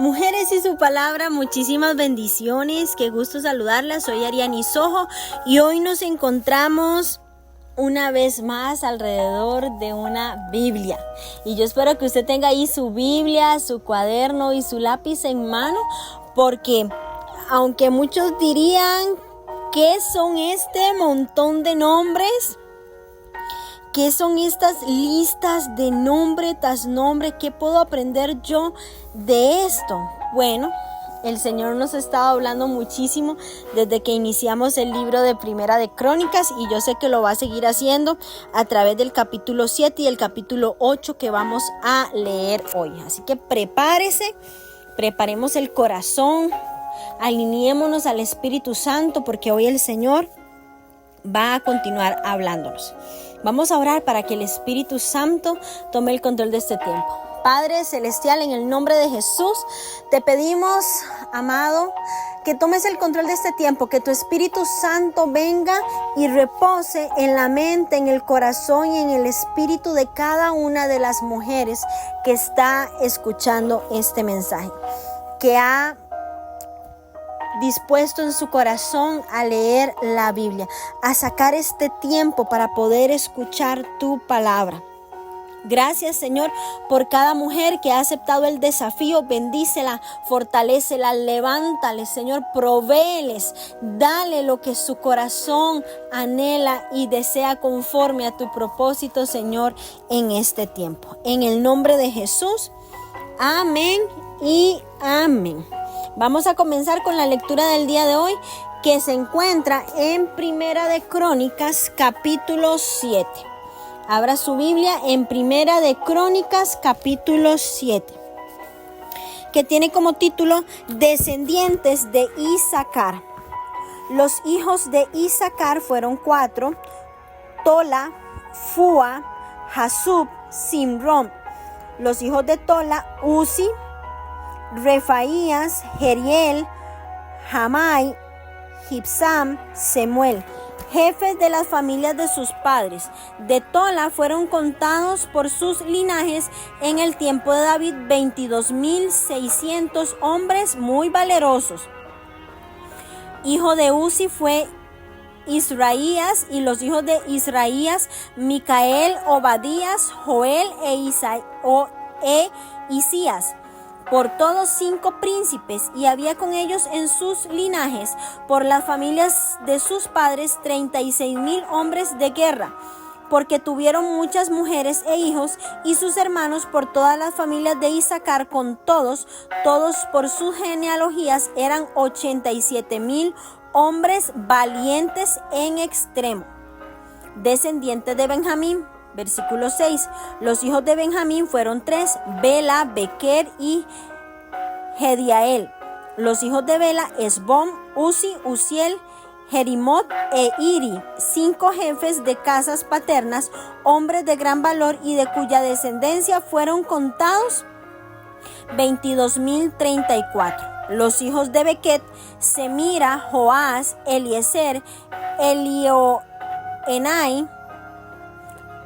Mujeres y su palabra, muchísimas bendiciones, qué gusto saludarlas. Soy Ariani Sojo y hoy nos encontramos una vez más alrededor de una Biblia. Y yo espero que usted tenga ahí su Biblia, su cuaderno y su lápiz en mano, porque aunque muchos dirían ¿qué son este montón de nombres? ¿Qué son estas listas de nombre tras nombre? ¿Qué puedo aprender yo de esto? Bueno, el Señor nos ha estado hablando muchísimo desde que iniciamos el libro de Primera de Crónicas, y yo sé que lo va a seguir haciendo a través del capítulo 7 y el capítulo 8 que vamos a leer hoy. Así que preparemos el corazón, alineémonos al Espíritu Santo, porque hoy el Señor va a continuar hablándonos. Vamos a orar para que el Espíritu Santo tome el control de este tiempo. Padre Celestial, en el nombre de Jesús, te pedimos, amado, que tomes el control de este tiempo, que tu Espíritu Santo venga y repose en la mente, en el corazón y en el espíritu de cada una de las mujeres que está escuchando este mensaje, que ha dispuesto en su corazón a leer la Biblia, a sacar este tiempo para poder escuchar tu palabra. Gracias, Señor, por cada mujer que ha aceptado el desafío. Bendícela, fortalécela, levántale, Señor, provéeles, dale lo que su corazón anhela y desea conforme a tu propósito, Señor, en este tiempo. En el nombre de Jesús, amén y amén. Vamos a comenzar con la lectura del día de hoy, que se encuentra en Primera de Crónicas, capítulo 7. Abra su Biblia en Primera de Crónicas, capítulo 7, que tiene como título Descendientes de Isaacar. Los hijos de Isaacar fueron 4: Tola, Fua, Jasub, Simrón. Los hijos de Tola: Uzi, Refaías, Jeriel, Jamai, Gibsam, Semuel, jefes de las familias de sus padres. De Tola fueron contados por sus linajes en el tiempo de David 22,600 hombres muy valerosos. Hijo de Uzi fue Israías, y los hijos de Israías: Micael, Obadías, Joel e Isías. Por todos 5 príncipes, y había con ellos en sus linajes, por las familias de sus padres, 36,000 hombres de guerra, porque tuvieron muchas mujeres e hijos, y sus hermanos por todas las familias de Isaacar, con todos por sus genealogías, eran 87,000 hombres valientes en extremo. Descendientes de Benjamín. Versículo 6. Los hijos de Benjamín fueron 3: Bela, Bequer y Jediael. Los hijos de Bela: Esbón, Uzi, Uziel, Jerimot e Iri. 5 jefes de casas paternas, hombres de gran valor, y de cuya descendencia fueron contados 22,034. Los hijos de Bequet: Semira, Joás, Eliezer, Elioenai.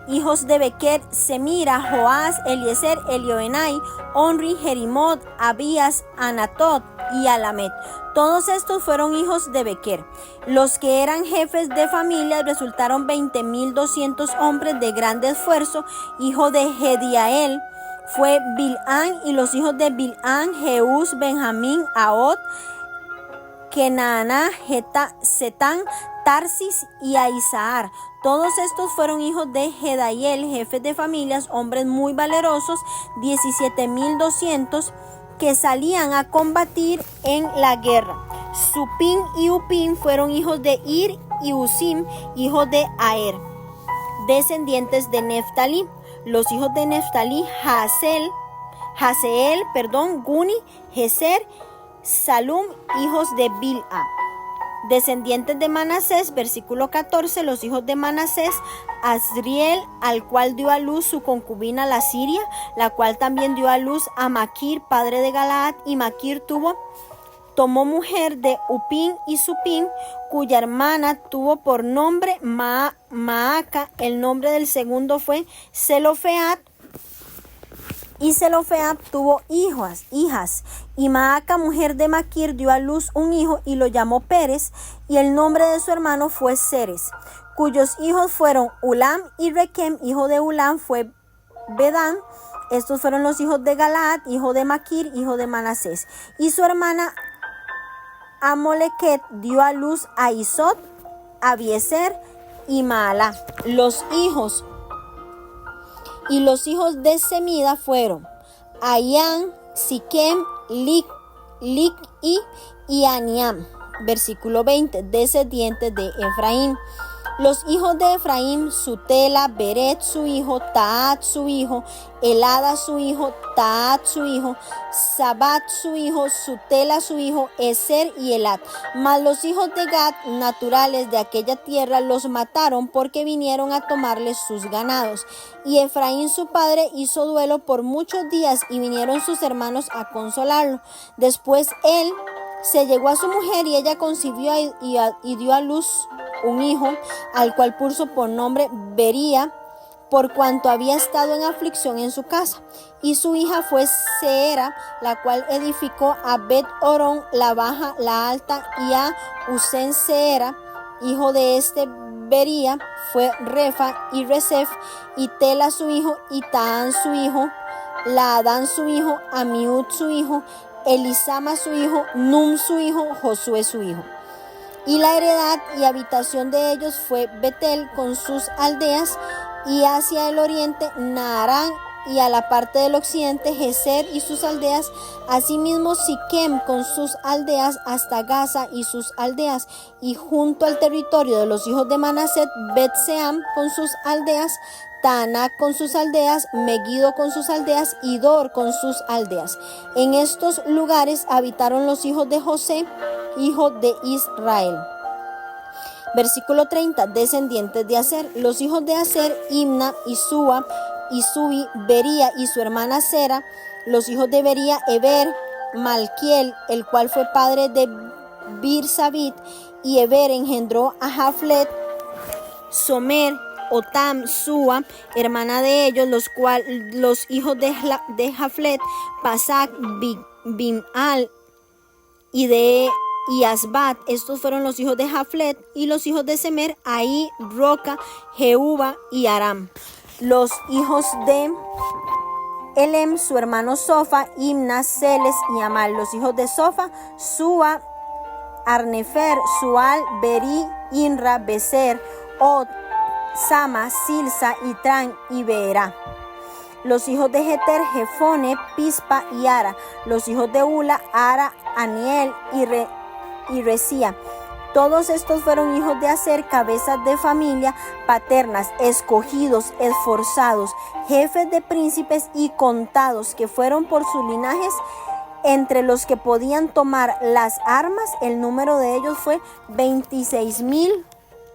Hijos de Bequer: Semira, Joás, Eliezer, Elioenai, Onri, Jerimot, Abías, Anatot y Alamet. Todos estos fueron hijos de Bequer. Los que eran jefes de familias resultaron 20,200 hombres de grande esfuerzo. Hijo de Jediael fue Bilhán, y los hijos de Bilhán: Jeús, Benjamín, Ahot, Kenaana, Setán, Tarsis y Aizahar. Todos estos fueron hijos de Jediael, jefes de familias, hombres muy valerosos, 17,200 que salían a combatir en la guerra. Supim y Upim fueron hijos de Ir, y Usim, hijos de Aer. Descendientes de Neftalí. Los hijos de Neftalí: Haseel, Guni, Geser, Salum, hijos de Bilha. Descendientes de Manasés, versículo 14, los hijos de Manasés: Asriel, al cual dio a luz su concubina la Siria, la cual también dio a luz a Maquir, padre de Galaad, y Maquir tomó mujer de Upim y Supim, cuya hermana tuvo por nombre Maaca. El nombre del segundo fue Zelofead, Y Zelofead tuvo hijas, y Maaca, mujer de Maquir, dio a luz un hijo y lo llamó Pérez, y el nombre de su hermano fue Ceres, cuyos hijos fueron Ulam y Requem. Hijo de Ulam fue Bedán. Estos fueron los hijos de Galaad, hijo de Maquir, hijo de Manasés. Y su hermana Amolequet dio a luz a Isot, Abiezer y Maalá. Los hijos de Semida fueron Ayán, Siquem, Lic y Aniam. Versículo 20, descendientes de Efraín. Los hijos de Efraín: Sutela, Beret su hijo, Taat su hijo, Elada su hijo, Taat su hijo, Sabat su hijo, Sutela su hijo, Eser y Elad. Mas los hijos de Gad, naturales de aquella tierra, los mataron porque vinieron a tomarles sus ganados. Y Efraín su padre hizo duelo por muchos días, y vinieron sus hermanos a consolarlo. Después él se llegó a su mujer, y ella concibió y dio a luz un hijo, al cual puso por nombre Bería, por cuanto había estado en aflicción en su casa. Y su hija fue Seera, la cual edificó a Bet-Orón la baja, la alta, y a Usén Seera. Hijo de este Bería fue Refa y Resef, y Tela su hijo, y Taán su hijo, Laadán su hijo, Amiud su hijo, Elisama su hijo, Num su hijo, Josué su hijo. Y la heredad y habitación de ellos fue Betel con sus aldeas, y hacia el oriente Naarán, y a la parte del occidente Geser y sus aldeas, asimismo Siquem con sus aldeas hasta Gaza y sus aldeas, y junto al territorio de los hijos de Manaset, Bet-Seam con sus aldeas, Taanac con sus aldeas, Megiddo con sus aldeas, y Dor con sus aldeas. En estos lugares habitaron los hijos de José, hijo de Israel. Versículo 30, descendientes de Aser. Los hijos de Aser: Imna, Isúa, Isubi, Bería y su hermana Sera. Los hijos de Bería: Eber, Malquiel, el cual fue padre de Birsabit. Y Eber engendró a Jaflet, Somer, Otam, Sua, hermana de ellos, los hijos de Jaflet: Pasac, Bim'al y Asbat. Estos fueron los hijos de Jaflet. Y los hijos de Semer: Ahí, Roca, Jehuba y Aram. Los hijos de Elem, su hermano Sofa: Imna, Celes y Amal. Los hijos de Sofa: Sua, Arnefer, Sual, Beri, Inra, Beser, Od, Sama, Silsa, Itran y Beera. Los hijos de Jeter: Jefone, Pispa y Ara. Los hijos de Ula: Ara, Aniel y Resía. Todos estos fueron hijos de Aser, cabezas de familia, paternas, escogidos, esforzados, jefes de príncipes y contados, que fueron por sus linajes entre los que podían tomar las armas. El número de ellos fue 26,000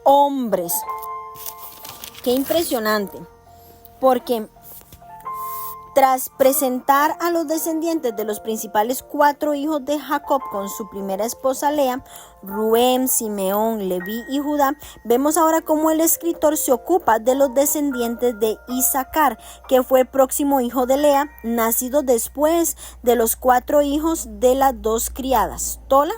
hombres. Qué impresionante, porque tras presentar a los descendientes de los principales 4 hijos de Jacob con su primera esposa Lea, Ruben, Simeón, Leví y Judá, vemos ahora cómo el escritor se ocupa de los descendientes de Isaacar, que fue el próximo hijo de Lea, nacido después de los 4 hijos de las 2 criadas. Tola,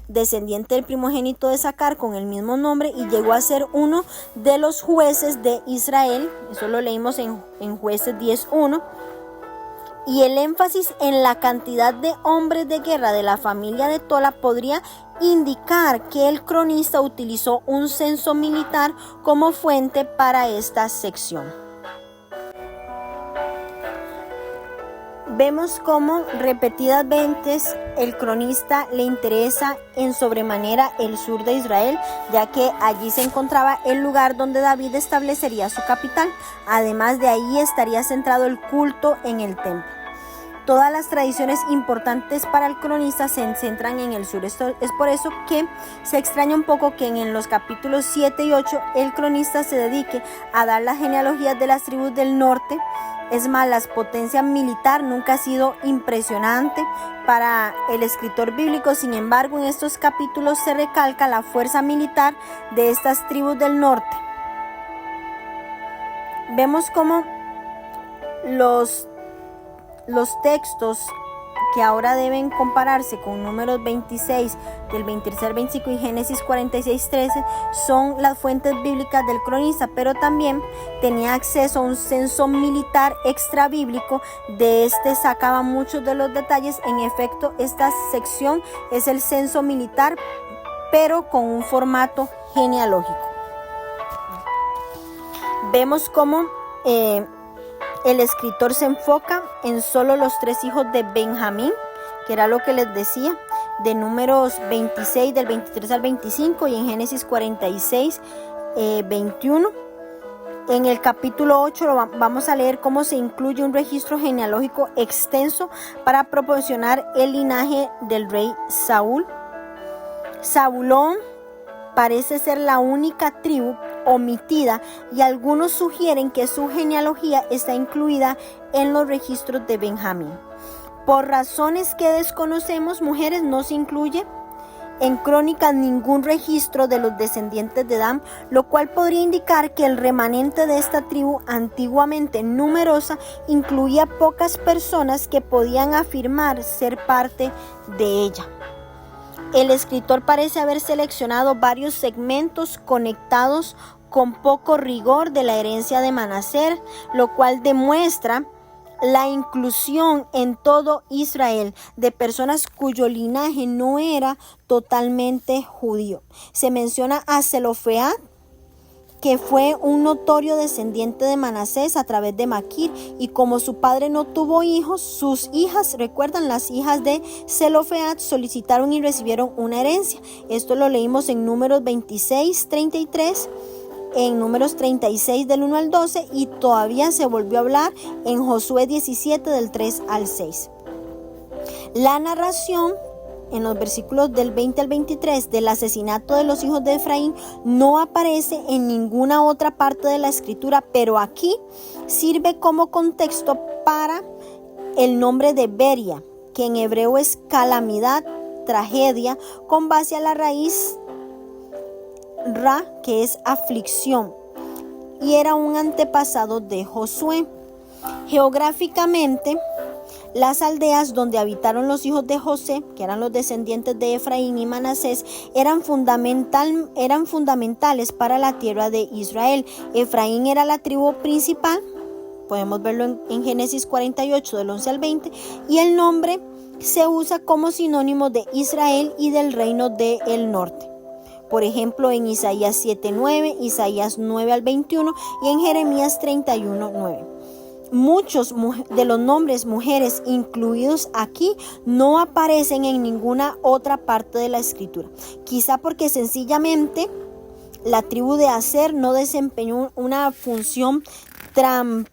descendiente del primogénito de Isaacar con el mismo nombre, y llegó a ser uno de los jueces de Israel. Eso lo leímos en Jueces 10:1. Y el énfasis en la cantidad de hombres de guerra de la familia de Tola podría indicar que el cronista utilizó un censo militar como fuente para esta sección. Vemos cómo repetidas veces el cronista le interesa en sobremanera el sur de Israel, ya que allí se encontraba el lugar donde David establecería su capital. Además de ahí estaría centrado el culto en el templo. Todas las tradiciones importantes para el cronista se centran en el sur. Esto es por eso que se extraña un poco que en los capítulos 7 y 8 el cronista se dedique a dar las genealogías de las tribus del norte. Es más, la potencia militar nunca ha sido impresionante para el escritor bíblico. Sin embargo, en estos capítulos se recalca la fuerza militar de estas tribus del norte. Vemos cómo los los textos que ahora deben compararse con Números 26, del 23 al 25 y Génesis 46, 13, son las fuentes bíblicas del cronista, pero también tenía acceso a un censo militar extra bíblico. De este sacaba muchos de los detalles. En efecto, esta sección es el censo militar, pero con un formato genealógico. Vemos cómo el escritor se enfoca en solo los 3 hijos de Benjamín, que era lo que les decía, de Números 26, del 23 al 25, y en Génesis 46, 21. En el capítulo 8 vamos a leer cómo se incluye un registro genealógico extenso para proporcionar el linaje del rey Saúl. Zabulón parece ser la única tribu omitida, y algunos sugieren que su genealogía está incluida en los registros de Benjamín. Por razones que desconocemos, mujeres, no se incluye en Crónicas ningún registro de los descendientes de Dan, lo cual podría indicar que el remanente de esta tribu, antiguamente numerosa, incluía pocas personas que podían afirmar ser parte de ella. El escritor parece haber seleccionado varios segmentos conectados con poco rigor de la herencia de Manasés, lo cual demuestra la inclusión en todo Israel de personas cuyo linaje no era totalmente judío. Se menciona a Zelofead, que fue un notorio descendiente de Manasés a través de Maquir, y como su padre no tuvo hijos, sus hijas, recuerdan, las hijas de Zelofead, solicitaron y recibieron una herencia. Esto lo leímos en Números 26, 33, en Números 36 del 1 al 12, y todavía se volvió a hablar en Josué 17 del 3 al 6. La narración en los versículos del 20 al 23 del asesinato de los hijos de Efraín no aparece en ninguna otra parte de la escritura, pero aquí sirve como contexto para el nombre de Beria, que en hebreo es calamidad, tragedia, con base a la raíz Ra, que es aflicción, y era un antepasado de Josué. Geográficamente, las aldeas donde habitaron los hijos de José, que eran los descendientes de Efraín y Manasés, eran fundamentales para la tierra de Israel. Efraín era la tribu principal, podemos verlo en Génesis 48 del 11 al 20, y el nombre se usa como sinónimo de Israel y del reino del norte. Por ejemplo, en Isaías 7:9, Isaías 9 al 21 y en Jeremías 31:9. Muchos de los nombres mujeres incluidos aquí no aparecen en ninguna otra parte de la escritura. Quizá porque sencillamente la tribu de Aser no desempeñó una función tan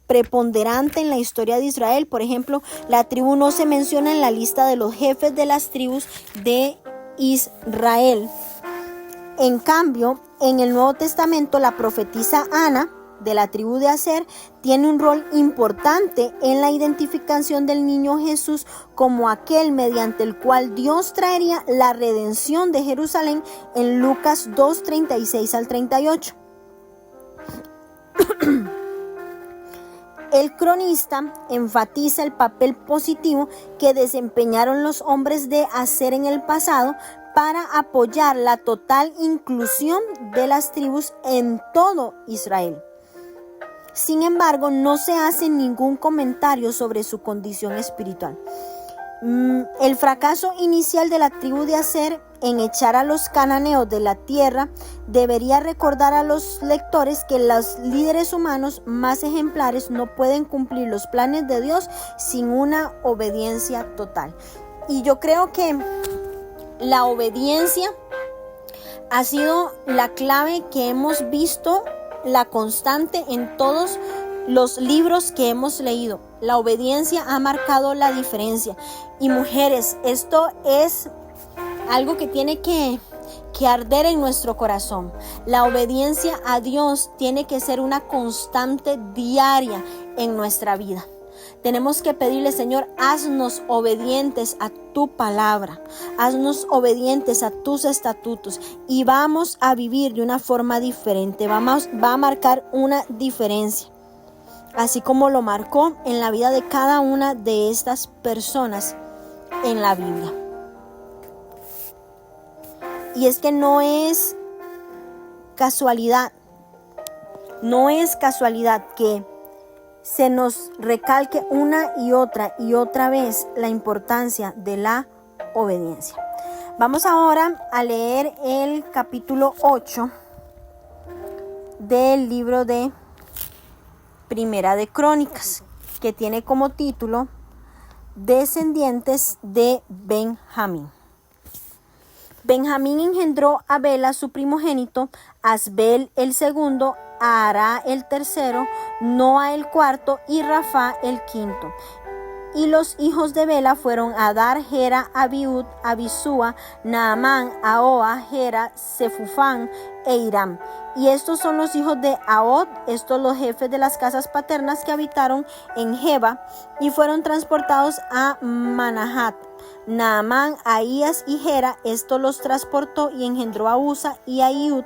preponderante en la historia de Israel. Por ejemplo, la tribu no se menciona en la lista de los jefes de las tribus de Israel. En cambio, en el Nuevo Testamento, la profetisa Ana, de la tribu de Aser, tiene un rol importante en la identificación del niño Jesús como aquel mediante el cual Dios traería la redención de Jerusalén en Lucas 2, 36 al 38. El cronista enfatiza el papel positivo que desempeñaron los hombres de Aser en el pasado para apoyar la total inclusión de las tribus en todo Israel. Sin embargo, no se hace ningún comentario sobre su condición espiritual. El fracaso inicial de la tribu de Aser en echar a los cananeos de la tierra debería recordar a los lectores que los líderes humanos más ejemplares no pueden cumplir los planes de Dios sin una obediencia total. Y yo creo que la obediencia ha sido la clave que hemos visto, la constante en todos los libros que hemos leído. La obediencia ha marcado la diferencia. Y mujeres, esto es algo que tiene que arder en nuestro corazón. La obediencia a Dios tiene que ser una constante diaria en nuestra vida. Tenemos que pedirle, Señor, haznos obedientes a tu palabra, haznos obedientes a tus estatutos, y vamos a vivir de una forma diferente, va a marcar una diferencia. así como lo marcó en la vida de cada una de estas personas en la Biblia. Y es que no es casualidad que se nos recalque una y otra vez la importancia de la obediencia. Vamos ahora a leer el capítulo 8 del libro de Primera de Crónicas, que tiene como título Descendientes de Benjamín. Benjamín engendró a Bela su primogénito, a Asbel el segundo, a Ará el tercero, Noa el cuarto y Rafa el quinto. Y los hijos de Bela fueron Adar, Gera, Abiud, Abisúa, Naamán, Ahoa, Gera, Sefufán e Hiram. Y estos son los hijos de Ahod, estos los jefes de las casas paternas que habitaron en Geba y fueron transportados a Manahat. Naamán, Ahías y Gera, estos los transportó y engendró a Usa y a Iud.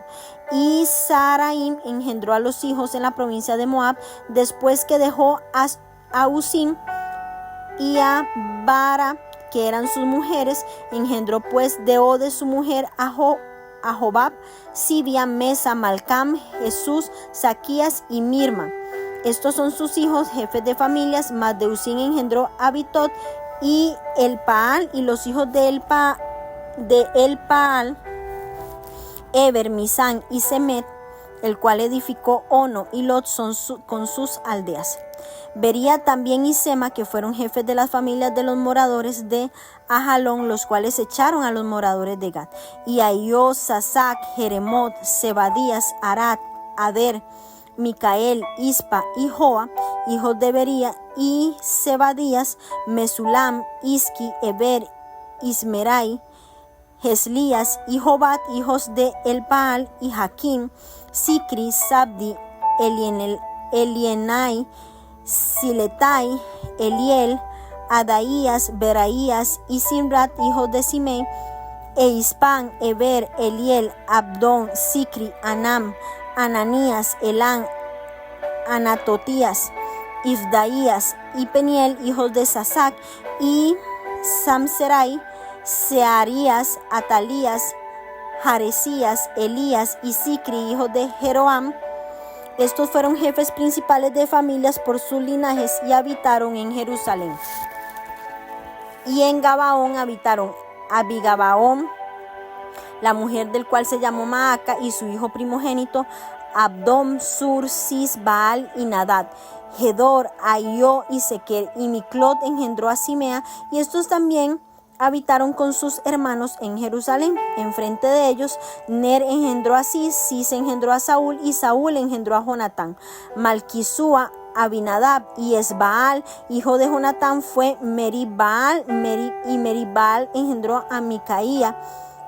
Y Saraim engendró a los hijos en la provincia de Moab, después que dejó a Usim y a Bara, que eran sus mujeres. Engendró pues de Ode su mujer a Jobab, Sibia, Mesa, Malcam, Jesús, Saquías y Mirma. Estos son sus hijos, jefes de familias. Mas de Usim engendró a Abitot y Elpaal, y los hijos de Elpaal, Eber, Misán y Semet, el cual edificó Ono y Lot con sus aldeas. Vería también y Sema, que fueron jefes de las familias de los moradores de Ajalón, los cuales echaron a los moradores de Gad. Y Ahió, Sasac, Jeremot, Zebadías, Arad, Ader, Micael, Ispa y Joa, hijos de Bería, y Zebadías, Mesulam, Isqui, Eber, Ismerai, Geslías y Jobat, hijos de Elpaal, y Jaquín, Sicri, Sabdi, Elienai, Siletai, Eliel, Adaías, Beraías y Simrat, hijos de Simei, e Ispan, Eber, Eliel, Abdón, Sicri, Anam, Ananías, Elán, Anatotías, Ifdaías y Peniel, hijos de Sasac, y Samserai, Searías, Atalías, Jaresías, Elías y Sicri, hijos de Jeroam. Estos fueron jefes principales de familias por sus linajes y habitaron en Jerusalén. Y en Gabaón habitaron Abigabaón, la mujer del cual se llamó Maaca, y su hijo primogénito Abdón, Sur, Cis, Baal y Nadad, Gedor, Ahió y Sequer, y Miclot engendró a Simea, y estos también habitaron con sus hermanos en Jerusalén. Enfrente de ellos, Ner engendró a Cis, Cis engendró a Saúl, y Saúl engendró a Jonatán. Malquisúa, Abinadab y Esbaal, hijo de Jonatán, fue Meribbaal, y Meribbaal engendró a Micaía.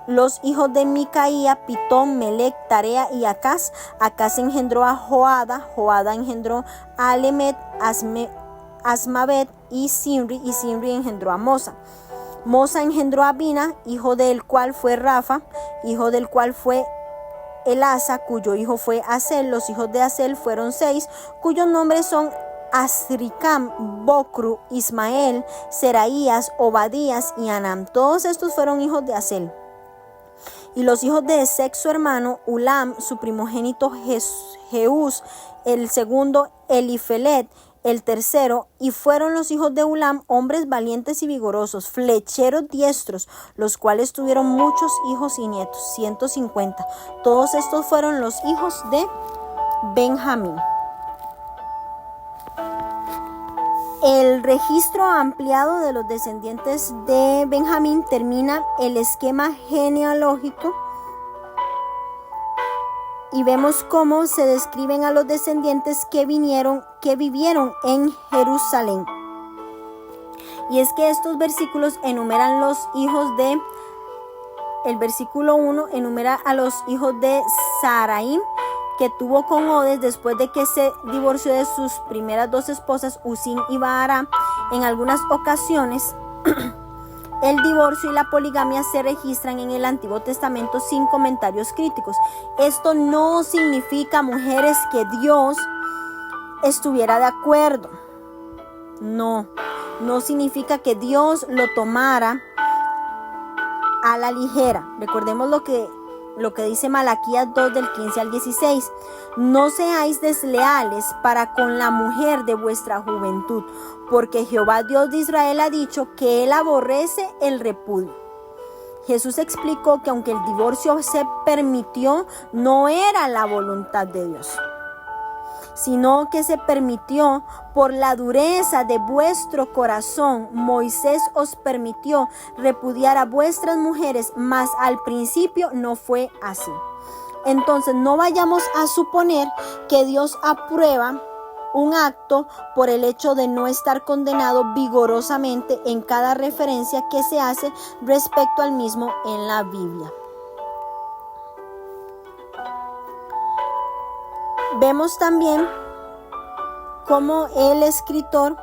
Los hijos de Micaía, Pitón, Melec, Tarea y Acaz. Acaz engendró a Joada, Joada engendró a Alemet, Asmavet y Simri engendró a Mosa. Mosa engendró a Bina, hijo del cual fue Rafa, hijo del cual fue Elasa, cuyo hijo fue Asel. Los hijos de Asel fueron 6, cuyos nombres son Asricam, Bocru, Ismael, Seraías, Obadías y Anam. Todos estos fueron hijos de Asel. Y los hijos de Esec, su hermano, Ulam, su primogénito Jeús, el segundo Elifelet, el tercero, y fueron los hijos de Ulam, hombres valientes y vigorosos, flecheros diestros, los cuales tuvieron muchos hijos y nietos, 150. Todos estos fueron los hijos de Benjamín. El registro ampliado de los descendientes de Benjamín termina el esquema genealógico y vemos cómo se describen a los descendientes que vivieron en Jerusalén. Y es que estos versículos enumeran los hijos de, el versículo 1 enumera a los hijos de Saraim, que tuvo con Odes después de que se divorció de sus primeras 2 esposas, Usim y Baara. En algunas ocasiones, el divorcio y la poligamia se registran en el Antiguo Testamento sin comentarios críticos. Esto no significa, mujeres, que Dios estuviera de acuerdo. No significa que Dios lo tomara a la ligera. Recordemos lo que dice Malaquías 2 del 15 al 16. No seáis desleales para con la mujer de vuestra juventud, porque Jehová Dios de Israel ha dicho que él aborrece el repudio. Jesús explicó que aunque el divorcio se permitió, no era la voluntad de Dios, sino que se permitió por la dureza de vuestro corazón. Moisés os permitió repudiar a vuestras mujeres, mas al principio no fue así. Entonces no vayamos a suponer que Dios aprueba un acto por el hecho de no estar condenado vigorosamente en cada referencia que se hace respecto al mismo en la Biblia. Vemos también cómo el escritor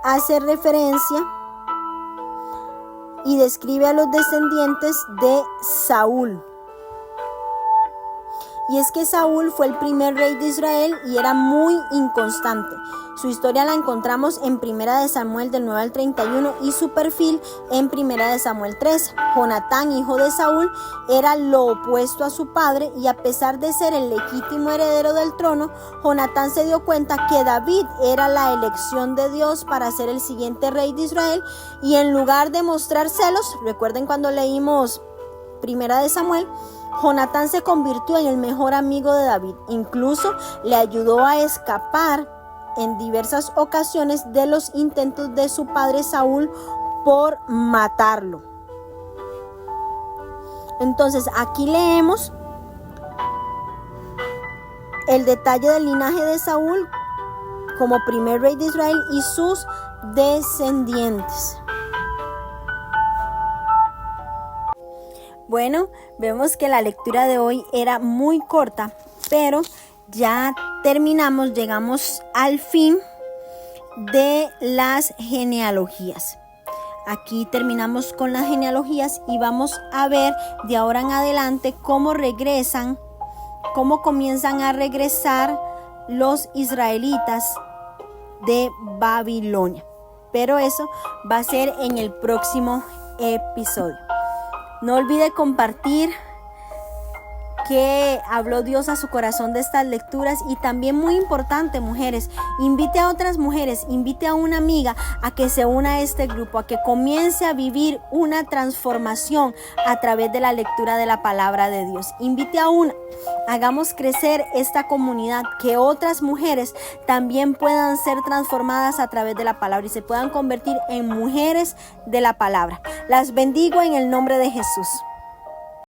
hace referencia y describe a los descendientes de Saúl. Y es que Saúl fue el primer rey de Israel y era muy inconstante. Su historia la encontramos en 1 Samuel del 9 al 31 y su perfil en 1 Samuel 13. Jonatán, hijo de Saúl, era lo opuesto a su padre, y a pesar de ser el legítimo heredero del trono, Jonatán se dio cuenta que David era la elección de Dios para ser el siguiente rey de Israel, y en lugar de mostrar celos, recuerden cuando leímos 1 Samuel, Jonatán se convirtió en el mejor amigo de David. Incluso le ayudó a escapar en diversas ocasiones de los intentos de su padre Saúl por matarlo. Entonces aquí leemos el detalle del linaje de Saúl como primer rey de Israel y sus descendientes. Bueno, vemos que la lectura de hoy era muy corta, pero ya terminamos, llegamos al fin de las genealogías. Aquí terminamos con las genealogías y vamos a ver de ahora en adelante cómo comienzan a regresar los israelitas de Babilonia. Pero eso va a ser en el próximo episodio. No olvide compartir qué habló Dios a su corazón de estas lecturas, y también muy importante, mujeres, invite a otras mujeres, invite a una amiga a que se una a este grupo, a que comience a vivir una transformación a través de la lectura de la palabra de Dios. Invite a una, hagamos crecer esta comunidad, que otras mujeres también puedan ser transformadas a través de la palabra y se puedan convertir en mujeres de la palabra. Las bendigo en el nombre de Jesús.